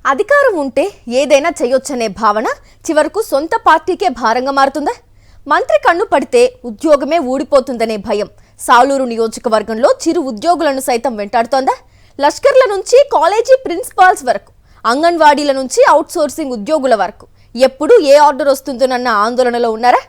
అధికారం ఉంటే ఏదైనా చేయొచ్చనే భావన చివరకు సొంత పార్టీకే భారంగా మారుతుందా? మంత్రి కన్ను పడితే ఉద్యోగమే ఊడిపోతుందనే భయం సాలూరు నియోజకవర్గంలో చిరు ఉద్యోగులను సైతం వెంటాడుతోందా? లష్కర్ల నుంచి కాలేజీ ప్రిన్సిపాల్స్ వరకు, అంగన్వాడీల నుంచి అవుట్సోర్సింగ్ ఉద్యోగుల వరకు ఎప్పుడు ఏ ఆర్డర్ వస్తుందోనన్న ఆందోళనలో ఉన్నారా?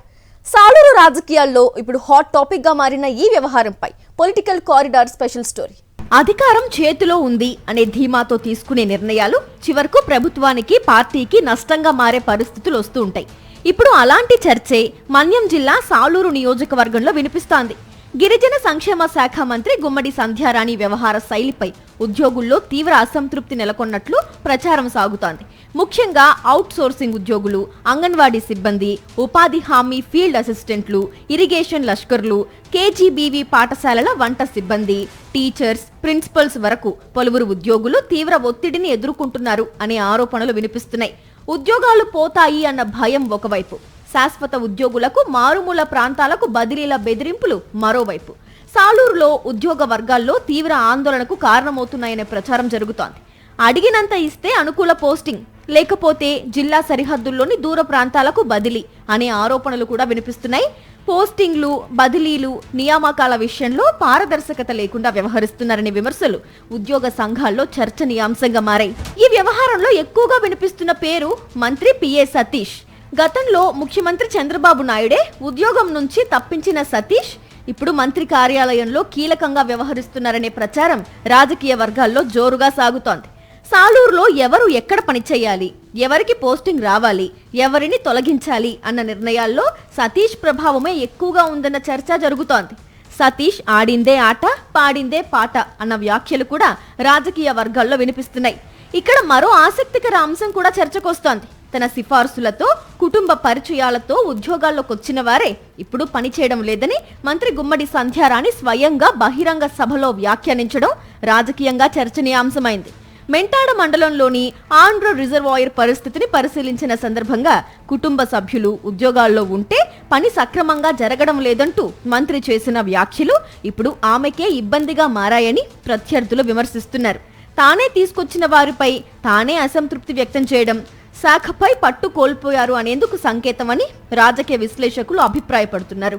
సాలూరు రాజకీయాల్లో ఇప్పుడు హాట్ టాపిక్ గా మారిన ఈ వ్యవహారంపై పొలిటికల్ కారిడార్ స్పెషల్ స్టోరీ. అధికారం చేతిలో ఉంది అనే ధీమాతో తీసుకునే నిర్ణయాలు చివరకు ప్రభుత్వానికి, పార్టీకి నష్టంగా మారే పరిస్థితులు వస్తూ ఉంటాయి. ఇప్పుడు అలాంటి చర్చే మన్యం జిల్లా సాలూరు నియోజకవర్గంలో వినిపిస్తోంది. గిరిజన సంక్షేమ శాఖ మంత్రి గుమ్మడి సంధ్యారాణి వ్యవహార శైలిపై ఉద్యోగుల్లో తీవ్ర అసంతృప్తి నెలకొన్నట్లు ప్రచారం సాగుతోంది. ముఖ్యంగా అవుట్ సోర్సింగ్ ఉద్యోగులు, అంగన్వాడీ సిబ్బంది, ఉపాధి హామీ ఫీల్డ్ అసిస్టెంట్లు, ఇరిగేషన్ లష్కర్లు, కేజీబీవీ పాఠశాలల వంట సిబ్బంది, టీచర్స్, ప్రిన్సిపల్స్ వరకు పలువురు ఉద్యోగులు తీవ్ర ఒత్తిడిని ఎదుర్కొంటున్నారు అనే ఆరోపణలు వినిపిస్తున్నాయి. ఉద్యోగాలు పోతాయి అన్న భయం ఒకవైపు, శాశ్వత ఉద్యోగులకు మారుమూల ప్రాంతాలకు బదిలీల బెదిరింపులు మరోవైపు సాలూరులో ఉద్యోగ వర్గాల్లో తీవ్ర ఆందోళనకు కారణమవుతున్నాయనే ప్రచారం జరుగుతోంది. అడిగినంత ఇస్తే అనుకూల పోస్టింగ్, లేకపోతే జిల్లా సరిహద్దుల్లోని దూర ప్రాంతాలకు బదిలీ అనే ఆరోపణలు కూడా వినిపిస్తున్నాయి. పోస్టింగ్లు, బదిలీలు, నియామకాల విషయంలో పారదర్శకత లేకుండా వ్యవహరిస్తున్నారనే విమర్శలు ఉద్యోగ సంఘాల్లో చర్చనీయాంశంగా మారాయి. ఈ వ్యవహారంలో ఎక్కువగా వినిపిస్తున్న పేరు మంత్రి పిఏ సతీష్. గతంలో ముఖ్యమంత్రి చంద్రబాబు నాయుడే ఉద్యోగం నుంచి తప్పించిన సతీష్ ఇప్పుడు మంత్రి కార్యాలయంలో కీలకంగా వ్యవహరిస్తున్నారనే ప్రచారం రాజకీయ వర్గాల్లో జోరుగా సాగుతోంది. సాలూరులో ఎవరు ఎక్కడ పనిచేయాలి, ఎవరికి పోస్టింగ్ రావాలి, ఎవరిని తొలగించాలి అన్న నిర్ణయాల్లో సతీష్ ప్రభావమే ఎక్కువగా ఉందన్న చర్చ జరుగుతోంది. సతీష్ ఆడిందే ఆట, పాడిందే పాట అన్న వ్యాఖ్యలు కూడా రాజకీయ వర్గాల్లో వినిపిస్తున్నాయి. ఇక్కడ మరో ఆసక్తికర అంశం కూడా చర్చకొస్తోంది. తన సిఫార్సులతో, కుటుంబ పరిచయాలతో ఉద్యోగాల్లోకి వచ్చిన వారే ఇప్పుడు పనిచేయడం లేదని మంత్రి గుమ్మడి సంధ్యారాణి స్వయంగా బహిరంగ సభలో వ్యాఖ్యానించడం రాజకీయంగా చర్చనీయాంశమైంది. మెంటాడ మండలంలోని ఆంధ్ర రిజర్వాయర్ పరిస్థితిని పరిశీలించిన సందర్భంగా కుటుంబ సభ్యులు ఉద్యోగాల్లో ఉంటే పని సక్రమంగా జరగడం లేదంటూ మంత్రి చేసిన వ్యాఖ్యలు ఇప్పుడు ఆమెకే ఇబ్బందిగా మారాయని ప్రత్యర్థులు విమర్శిస్తున్నారు. తానే తీసుకొచ్చిన వారిపై తానే అసంతృప్తి వ్యక్తం చేయడం శాఖపై పట్టు కోల్పోయారు అనేందుకు సంకేతమని రాజకీయ విశ్లేషకులు అభిప్రాయపడుతున్నారు.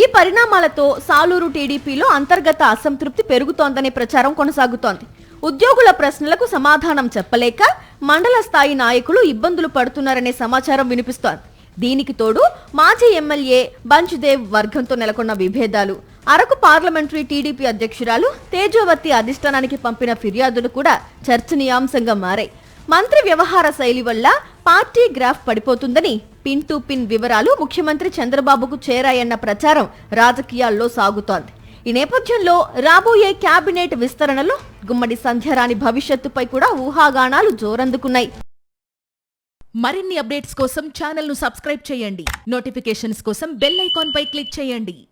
ఈ పరిణామాలతో సాలూరు టీడీపీలో అంతర్గత అసంతృప్తి పెరుగుతోందనే ప్రచారం కొనసాగుతోంది. ఉద్యోగుల ప్రశ్నలకు సమాధానం చెప్పలేక మండల స్థాయి నాయకులు ఇబ్బందులు పడుతున్నారనే సమాచారం వినిపిస్తోంది. దీనికి తోడు మాజీ ఎమ్మెల్యే బంచ్దేవ్ వర్గంతో నెలకొన్న విభేదాలు, అరకు పార్లమెంటరీ టీడీపీ అధ్యక్షురాలు తేజోవతి అధిష్టానానికి పంపిన ఫిర్యాదులు కూడా చర్చనీయాంశంగా మారాయి. మంత్రి వ్యవహార శైలి వల్ల పార్టీ గ్రాఫ్ పడిపోతుందని పిన్ టు పిన్ వివరాలు ముఖ్యమంత్రి చంద్రబాబుకు చేరాయన్న ప్రచారం రాజకీయాల్లో సాగుతోంది. ఈ నేపథ్యంలో రాబోయే కేబినెట్ విస్తరణలో గుమ్మడి సంధ్యారాణి భవిష్యత్తుపై కూడా ఊహాగానాలు జోరందుకున్నాయి. మరిన్ని అప్డేట్స్ కోసం ఛానల్ ను సబ్స్క్రైబ్ చేయండి. నోటిఫికేషన్స్ కోసం బెల్ ఐకాన్ పై క్లిక్ చేయండి.